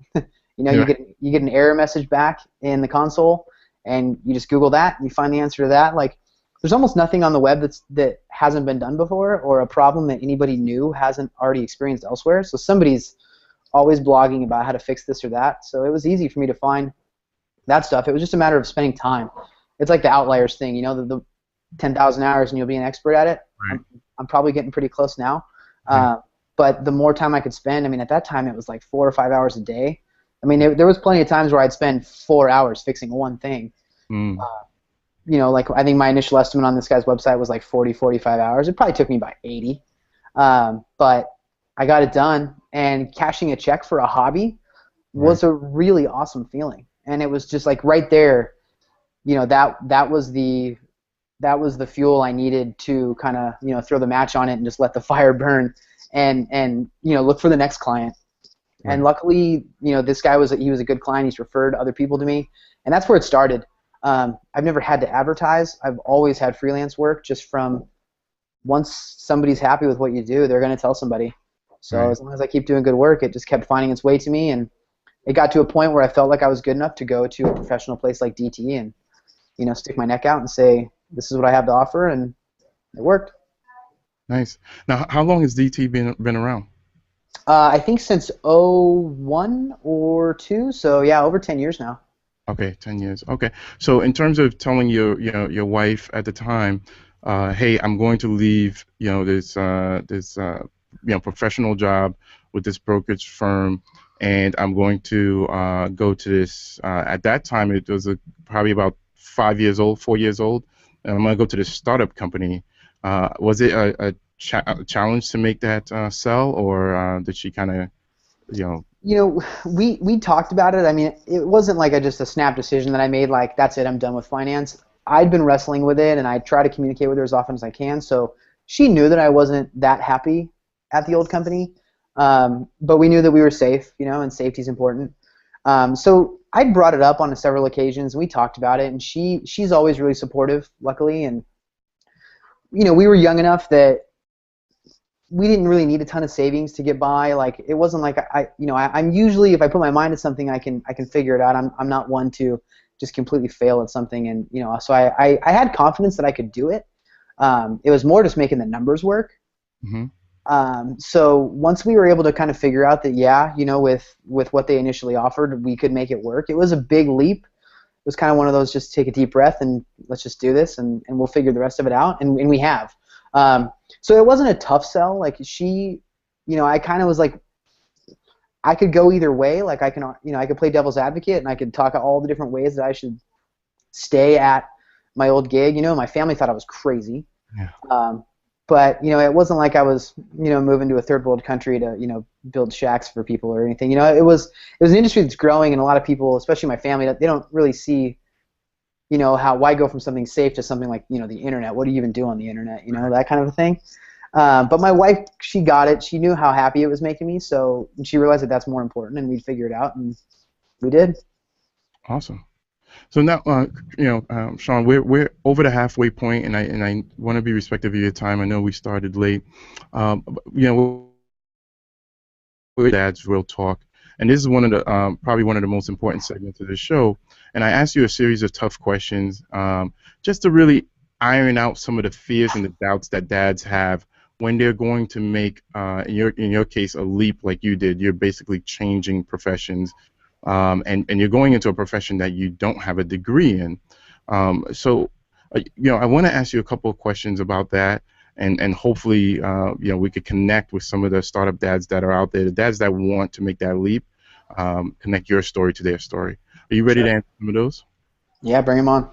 You get an error message back in the console, and you just Google that, and you find the answer to that. Like, there's almost nothing on the web that hasn't been done before, or a problem that anybody new hasn't already experienced elsewhere. So somebody's always blogging about how to fix this or that. So it was easy for me to find that stuff. It was just a matter of spending time. It's like the outliers thing, the 10,000 hours and you'll be an expert at it. Right. I'm probably getting pretty close now. But the more time I could spend, at that time it was like 4 or 5 hours a day. There was plenty of times where I'd spend 4 hours fixing one thing. Like I think my initial estimate on this guy's website was like 40, 45 hours. It probably took me about 80. But I got it done, and cashing a check for a hobby was a really awesome feeling. And it was just like right there, that was the fuel I needed to kind of, throw the match on it and just let the fire burn and look for the next client. Right. And luckily, this guy was a good client. He's referred other people to me, and that's where it started. I've never had to advertise. I've always had freelance work, just from once somebody's happy with what you do, they're going to tell somebody. So as long as I keep doing good work, it just kept finding its way to me, and it got to a point where I felt like I was good enough to go to a professional place like DT and, stick my neck out and say, this is what I have to offer, and it worked. Nice. Now, how long has DT been around? I think since 01 or 2, so yeah, over 10 years now. Okay, 10 years. Okay. So in terms of telling your wife at the time, hey, I'm going to leave, this professional job with this brokerage firm, and I'm going to go to this. At that time, it was probably about 4 years old, and I'm going to go to this startup company. Was it a challenge to make that sell, or did she kind of, we talked about it. It wasn't like just a snap decision that I made, like, that's it, I'm done with finance. I'd been wrestling with it, and I try to communicate with her as often as I can, so she knew that I wasn't that happy at the old company, but we knew that we were safe, and safety's important. So I brought it up on several occasions, and we talked about it, and she's always really supportive, luckily, and we were young enough that we didn't really need a ton of savings to get by. Like, it wasn't like I'm usually, if I put my mind to something, I can figure it out. I'm not one to just completely fail at something, and so I had confidence that I could do it. It was more just making the numbers work. So once we were able to kind of figure out that with what they initially offered, we could make it work. It was a big leap. It was kind of one of those, just take a deep breath and let's just do this, and we'll figure the rest of it out, and we have. So it wasn't a tough sell. Like, I kind of was like, I could go either way. Like, I could play devil's advocate, and I could talk all the different ways that I should stay at my old gig. My family thought I was crazy. Yeah. But it wasn't like I was moving to a third world country to build shacks for people or anything. It was an industry that's growing, and a lot of people, especially my family, they don't really see why go from something safe to something like the internet. What do you even do on the internet? That kind of a thing. But my wife, she got it. She knew how happy it was making me, so she realized that that's more important, and we'd figure it out, and we did. Awesome. So now, Shawn, we're over the halfway point, and I want to be respectful of your time. I know we started late. We're Dad's Real Talk, and this is one of the probably one of the most important segments of the show. And I asked you a series of tough questions, just to really iron out some of the fears and the doubts that dads have when they're going to make, in your case, a leap like you did. You're basically changing professions. And you're going into a profession that you don't have a degree in. So I want to ask you a couple of questions about that, and hopefully, we could connect with some of the startup dads that are out there, the dads that want to make that leap, connect your story to their story. Are you ready to answer some of those? Yeah, bring them on.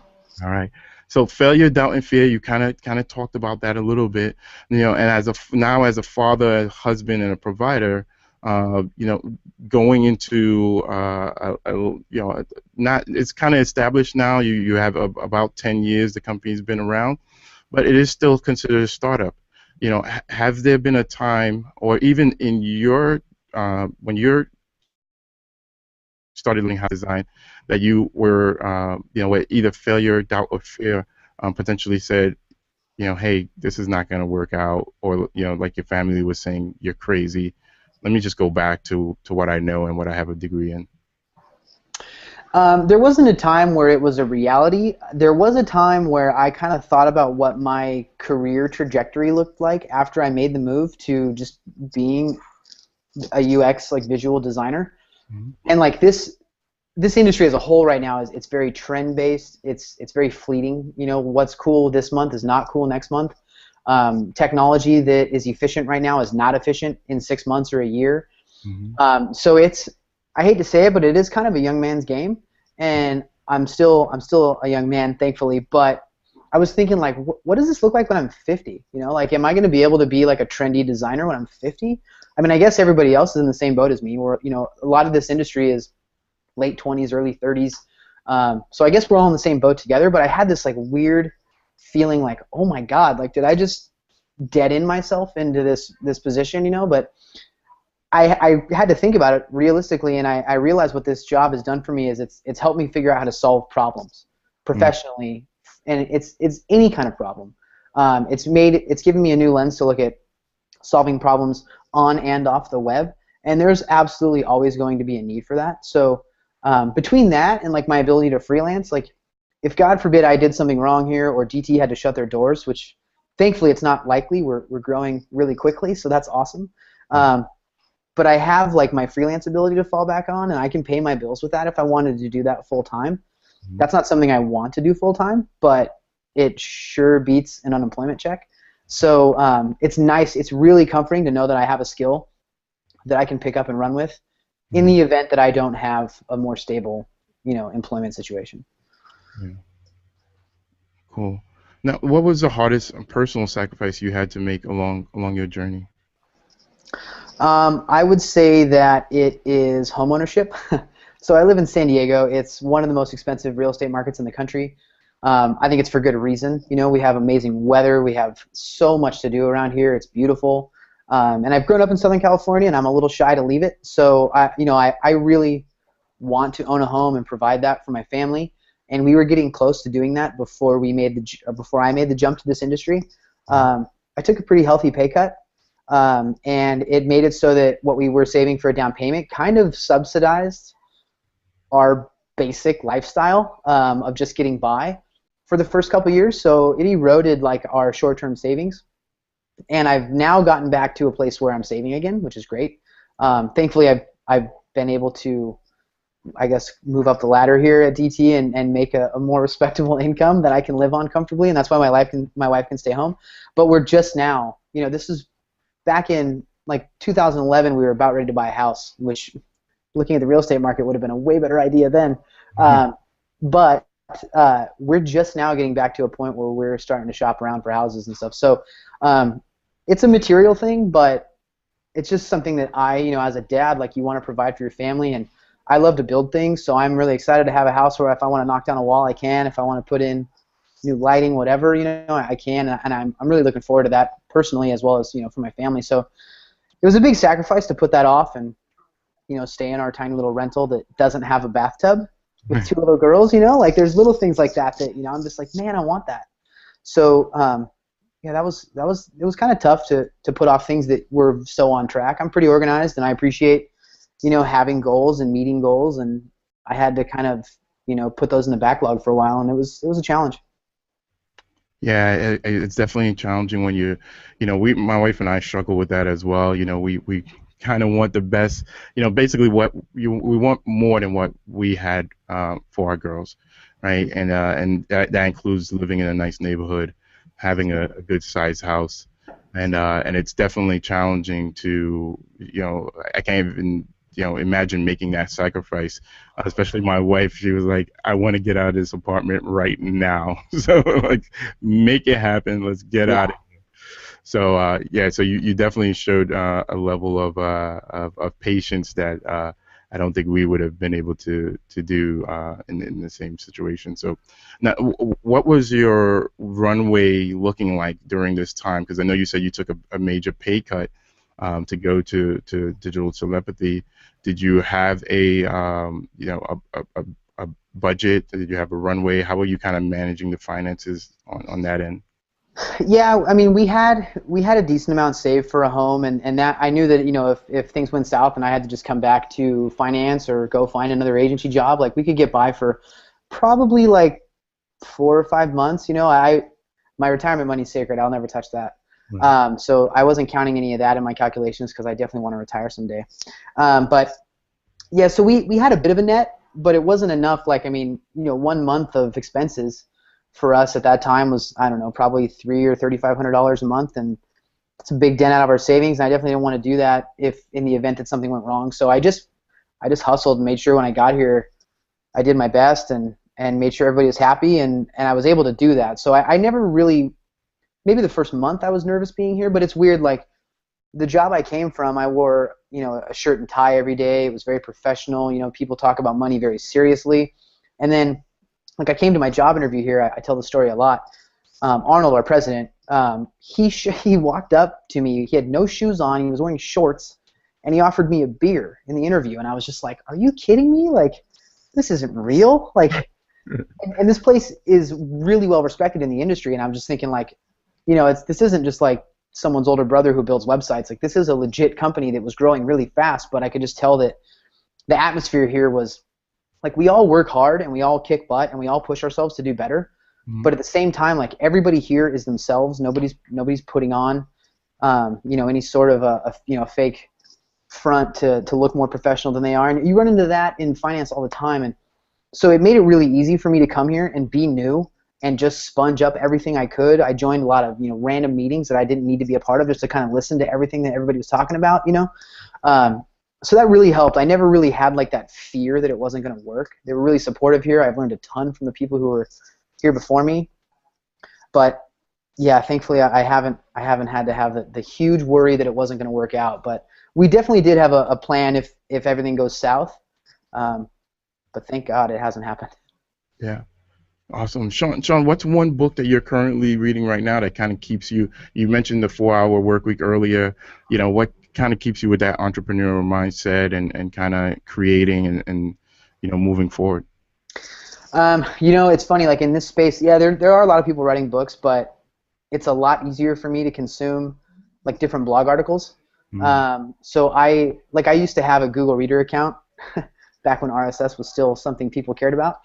All right. So failure, doubt, and fear. You kind of talked about that a little bit. And as a father, a husband, and a provider. Going into it's kind of established now. You have about 10 years the company's been around, but it is still considered a startup. Have there been a time, or even in your when you're started learning how to design, that you were, where either failure, doubt, or fear potentially said, hey, this is not going to work out, or like your family was saying, you're crazy. Let me just go back to what I know and what I have a degree in. There wasn't a time where it was a reality. There was a time where I kind of thought about what my career trajectory looked like after I made the move to just being a UX, like visual designer. Mm-hmm. And like this industry as a whole right now it's very trend based. It's very fleeting. What's cool this month is not cool next month. Technology that is efficient right now is not efficient in 6 months or a year. Mm-hmm. So I hate to say it, but it is kind of a young man's game, and I'm still a young man, thankfully. But I was thinking, like, what does this look like when I'm 50? Like, am I going to be able to be like a trendy designer when I'm 50? I mean, I guess everybody else is in the same boat as me. Where a lot of this industry is late 20s, early 30s. So I guess we're all in the same boat together. But I had this like weird feeling, like, oh my God, like, did I just dead end myself into this position? But I had to think about it realistically, and I realized what this job has done for me is it's helped me figure out how to solve problems professionally, and it's any kind of problem. It's given me a new lens to look at solving problems on and off the web, and there's absolutely always going to be a need for that. So between that and like my ability to freelance, like if God forbid I did something wrong here or DT had to shut their doors, which thankfully it's not likely. We're growing really quickly, so that's awesome. But I have like my freelance ability to fall back on, and I can pay my bills with that if I wanted to do that full time. That's not something I want to do full time, but it sure beats an unemployment check. So it's nice. It's really comforting to know that I have a skill that I can pick up and run with in the event that I don't have a more stable, employment situation. Yeah. Cool. Now, what was the hardest personal sacrifice you had to make along your journey? I would say that it is homeownership. So I live in San Diego. It's one of the most expensive real estate markets in the country. I think it's for good reason. We have amazing weather. We have so much to do around here. It's beautiful. And I've grown up in Southern California, and I'm a little shy to leave it. So I really want to own a home and provide that for my family. And we were getting close to doing that before I made the jump to this industry. I took a pretty healthy pay cut. And it made it so that what we were saving for a down payment kind of subsidized our basic lifestyle of just getting by for the first couple years. So it eroded like our short-term savings. And I've now gotten back to a place where I'm saving again, which is great. Thankfully, I've been able to, I guess, move up the ladder here at DT and make a more respectable income that I can live on comfortably, and that's why my wife can stay home. But we're just now, this is back in like 2011, we were about ready to buy a house, which looking at the real estate market would have been a way better idea then. But we're just now getting back to a point where we're starting to shop around for houses and stuff. So it's a material thing, but it's just something that as a dad, like you want to provide for your family, and I love to build things, so I'm really excited to have a house where if I want to knock down a wall, I can. If I want to put in new lighting, whatever, I can, and I'm really looking forward to that personally as well as, for my family. So it was a big sacrifice to put that off and, stay in our tiny little rental that doesn't have a bathtub with two little girls, like there's little things like that I'm just like, man, I want that. So yeah, it was kind of tough to put off things that were so on track. I'm pretty organized, and I appreciate, having goals and meeting goals, and I had to kind of, put those in the backlog for a while, and it was a challenge. Yeah, it's definitely challenging when my wife and I struggle with that as well. We kind of want the best, basically we want more than what we had for our girls, right? And that includes living in a nice neighborhood, having a good sized house, and it's definitely challenging to, I can't even imagine making that sacrifice. Especially my wife, she was like, I want to get out of this apartment right now. So like, make it happen. Let's get out of here. So yeah, so you definitely showed a level of patience that I don't think we would have been able to do in the same situation. So, now, what was your runway looking like during this time? Because I know you said you took a major pay cut to go to digital telepathy. Did you have a a budget? Did you have a runway? How were you kind of managing the finances on that end? Yeah, I mean, we had a decent amount saved for a home, and that I knew that, if things went south and I had to just come back to finance or go find another agency job, like we could get by for probably like 4 or 5 months. My retirement money's sacred. I'll never touch that. So I wasn't counting any of that in my calculations because I definitely want to retire someday. But yeah, so we had a bit of a net, but it wasn't enough. Like, I mean, 1 month of expenses for us at that time was, I don't know, probably $300 or $3,500 a month, and it's a big dent out of our savings. And I definitely didn't want to do that if in the event that something went wrong. So I just hustled and made sure when I got here, I did my best and made sure everybody was happy, and I was able to do that. So I never really, maybe the first month I was nervous being here, but it's weird. Like the job I came from, I wore a shirt and tie every day. It was very professional. People talk about money very seriously, and then. Like I came to my job interview here, I tell the story a lot. Arnold, our president, he walked up to me. He had no shoes on. He was wearing shorts, and he offered me a beer in the interview. And I was just like, "Are you kidding me? Like, this isn't real." Like, and this place is really well respected in the industry. And I'm just thinking, like, this isn't just like someone's older brother who builds websites. Like, this is a legit company that was growing really fast. But I could just tell that the atmosphere here was. Like, we all work hard and we all kick butt and we all push ourselves to do better, but at the same time, like, everybody here is themselves. Nobody's putting on, any sort of a fake front to look more professional than they are. And you run into that in finance all the time, and so it made it really easy for me to come here and be new and just sponge up everything I could. I joined a lot of random meetings that I didn't need to be a part of just to kind of listen to everything that everybody was talking about. So that really helped. I never really had like that fear that it wasn't going to work. They were really supportive here. I've learned a ton from the people who were here before me. But yeah, thankfully I haven't had to have the huge worry that it wasn't going to work out. But we definitely did have a plan if everything goes south. But thank God it hasn't happened. Yeah. Awesome. Shawn, what's one book that you're currently reading right now that kind of keeps you mentioned the 4-hour work week earlier. What kind of keeps you with that entrepreneurial mindset and kind of creating and moving forward? It's funny, like in this space, yeah, there are a lot of people writing books, but it's a lot easier for me to consume like different blog articles. So I used to have a Google Reader account back when RSS was still something people cared about.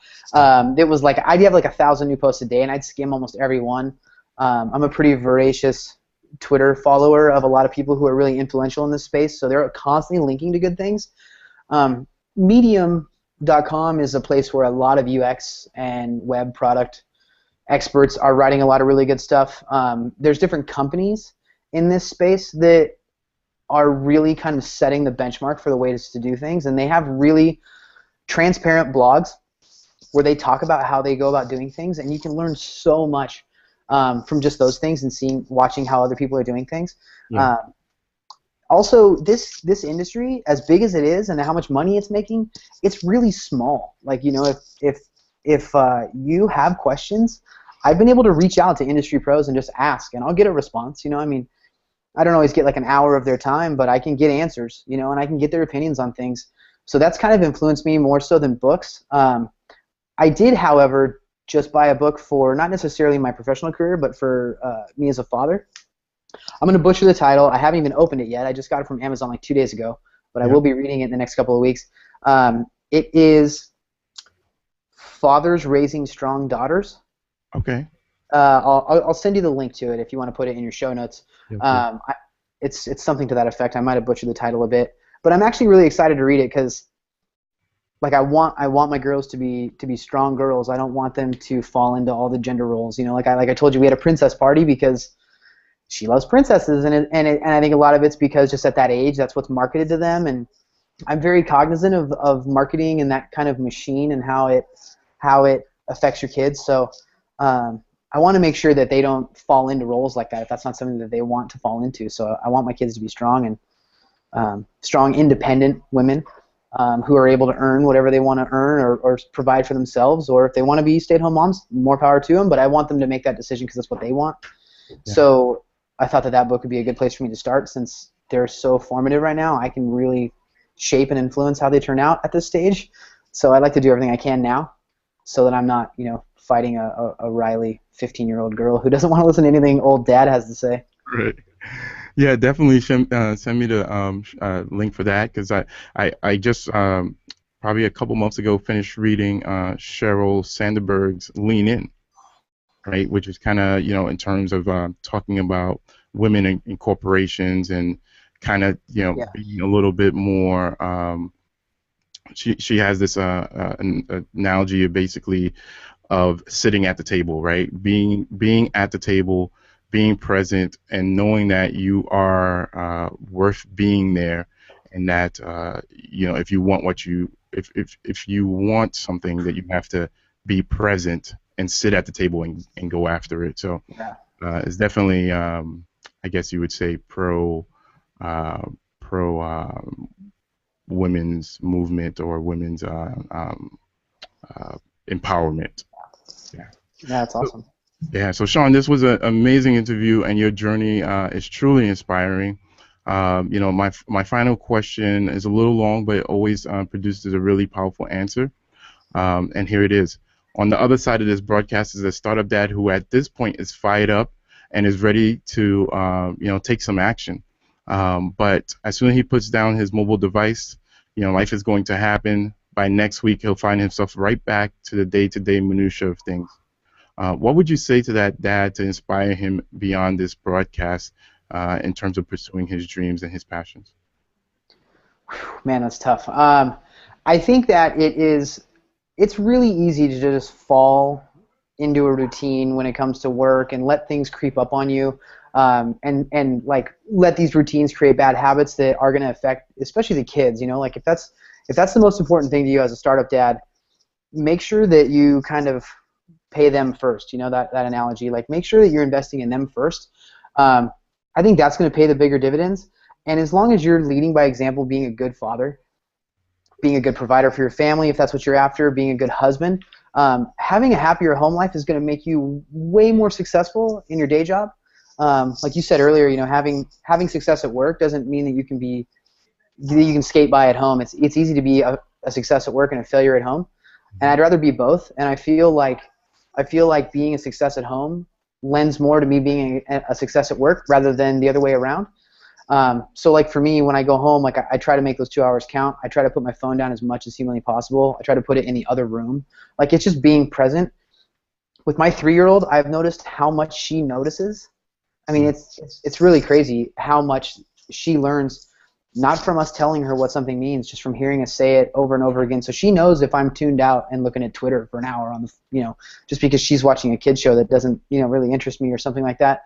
It was like I'd have like 1,000 new posts a day, and I'd skim almost every one. I'm a pretty voracious Twitter follower of a lot of people who are really influential in this space, so they're constantly linking to good things. Medium.com is a place where a lot of UX and web product experts are writing a lot of really good stuff. There's different companies in this space that are really kind of setting the benchmark for the ways to do things, and they have really transparent blogs where they talk about how they go about doing things, and you can learn so much from just those things and watching how other people are doing things. Yeah. Also, this industry, as big as it is and how much money it's making, it's really small. Like, if you have questions, I've been able to reach out to industry pros and just ask, and I'll get a response. I mean, I don't always get like an hour of their time, but I can get answers, and I can get their opinions on things. So that's kind of influenced me more so than books. I did, however, just buy a book for not necessarily my professional career, but for me as a father. I'm going to butcher the title. I haven't even opened it yet. I just got it from Amazon like 2 days ago, but I will be reading it in the next couple of weeks. It is Fathers Raising Strong Daughters. Okay. I'll send you the link to it if you want to put it in your show notes. Okay. It's something to that effect. I might have butchered the title a bit, but I'm actually really excited to read it because, like, I want my girls to be strong girls. I don't want them to fall into all the gender roles. Like I told you, we had a princess party because she loves princesses, and I think a lot of it's because just at that age, that's what's marketed to them. And I'm very cognizant of marketing and that kind of machine and how it affects your kids. So I want to make sure that they don't fall into roles like that if that's not something that they want to fall into. So I want my kids to be strong and strong, independent women. who are able to earn whatever they want to earn or provide for themselves, or if they want to be stay-at-home moms, more power to them, but I want them to make that decision because that's what they want. Yeah. So I thought that book would be a good place for me to start, since they're so formative right now. I can really shape and influence how they turn out at this stage. So I'd like to do everything I can now so that I'm not, fighting a Riley 15-year-old girl who doesn't want to listen to anything old dad has to say. Right. Yeah, definitely send me the link for that, because I just probably a couple months ago finished reading Sheryl Sandberg's Lean In, right, which is kind of, in terms of talking about women in corporations and kind of, being a little bit more, she has this an analogy of basically of sitting at the table, right, being at the table, being present, and knowing that you are worth being there, and that if you want if you want something, that you have to be present and sit at the table and go after it. So it's definitely, I guess you would say, pro women's movement, or women's empowerment. Yeah, that's awesome. So Shawn, this was an amazing interview, and your journey is truly inspiring. My final question is a little long, but it always produces a really powerful answer. And here it is. On the other side of this broadcast is a startup dad who, at this point, is fired up and is ready to, take some action. But as soon as he puts down his mobile device, life is going to happen. By next week, he'll find himself right back to the day-to-day minutia of things. What would you say to that dad to inspire him beyond this broadcast in terms of pursuing his dreams and his passions? Man, that's tough. I think that it's really easy to just fall into a routine when it comes to work and let things creep up on you, and like let these routines create bad habits that are going to affect especially the kids. Like if that's the most important thing to you as a startup dad, make sure that you kind of pay them first. That analogy, like make sure that you're investing in them first. I think that's going to pay the bigger dividends. And as long as you're leading by example, being a good father, being a good provider for your family, if that's what you're after, being a good husband, having a happier home life is going to make you way more successful in your day job. Like you said earlier, having success at work doesn't mean that you can skate by at home. It's easy to be a success at work and a failure at home, and I'd rather be both. And I feel like being a success at home lends more to me being a success at work rather than the other way around. So like for me, when I go home, like I try to make those 2 hours count. I try to put my phone down as much as humanly possible. I try to put it in the other room. Like it's just being present. With my 3-year-old, I've noticed how much she notices. I mean, it's really crazy how much she learns, not from us telling her what something means, just from hearing us say it over and over again. So she knows if I'm tuned out and looking at Twitter for an hour on the, just because she's watching a kid show that doesn't, really interest me or something like that.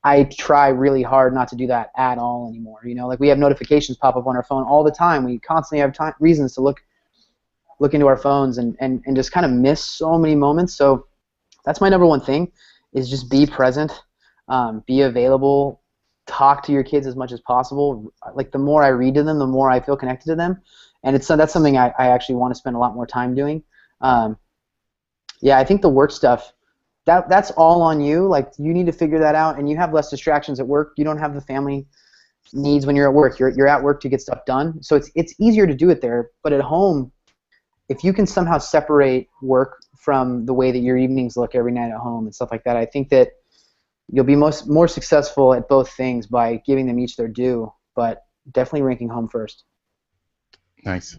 I try really hard not to do that at all anymore. Like we have notifications pop up on our phone all the time. We constantly have reasons to look into our phones and just kind of miss so many moments. So that's my number one thing, is just be present, be available, talk to your kids as much as possible. Like the more I read to them, the more I feel connected to them, and that's something I actually want to spend a lot more time doing. I think the work stuff, that's all on you. Like you need to figure that out, and you have less distractions at work. You don't have the family needs when you're at work. You're at work to get stuff done, so it's easier to do it there. But at home, if you can somehow separate work from the way that your evenings look every night at home and stuff like that, I think that you'll be more successful at both things by giving them each their due, but definitely ranking home first. Nice.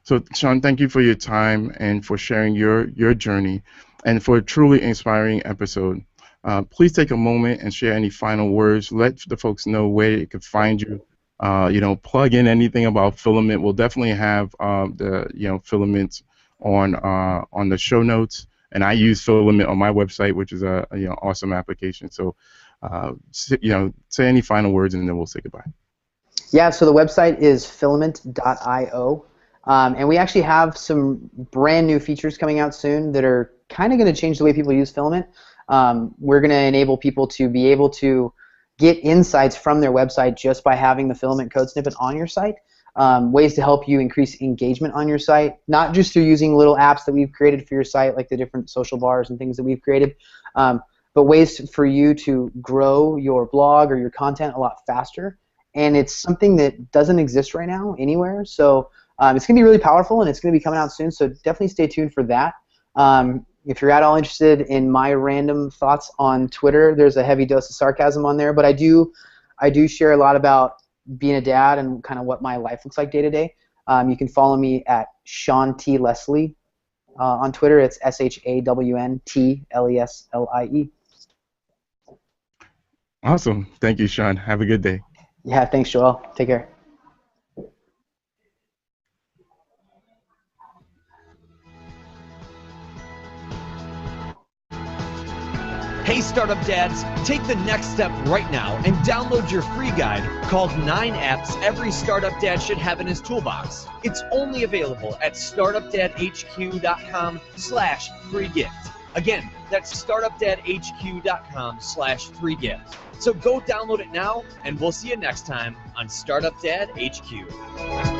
So, Shawn, thank you for your time and for sharing your journey and for a truly inspiring episode. Please take a moment and share any final words. Let the folks know where they could find you. Plug in anything about Filament. We'll definitely have the Filament on the show notes. And I use Filament on my website, which is a awesome application. So, say any final words, and then we'll say goodbye. Yeah. So the website is filament.io, and we actually have some brand new features coming out soon that are kind of going to change the way people use Filament. We're going to enable people to be able to get insights from their website just by having the Filament code snippet on your site. ways to help you increase engagement on your site, not just through using little apps that we've created for your site, like the different social bars and things that we've created, but ways for you to grow your blog or your content a lot faster. And it's something that doesn't exist right now anywhere. So it's going to be really powerful, and it's going to be coming out soon. So definitely stay tuned for that. If you're at all interested in my random thoughts on Twitter, there's a heavy dose of sarcasm on there. But I do share a lot about being a dad and kind of what my life looks like day to day. You can follow me at Shawn T. Leslie on Twitter. It's ShawnTLeslie. Awesome. Thank you, Shawn. Have a good day. Yeah, thanks, Joel. Take care. Hey Startup Dads, take the next step right now and download your free guide called 9 Apps Every Startup Dad Should Have in His Toolbox. It's only available at startupdadhq.com/free gift. Again, that's startupdadhq.com/free gift. So go download it now, and we'll see you next time on Startup Dad HQ.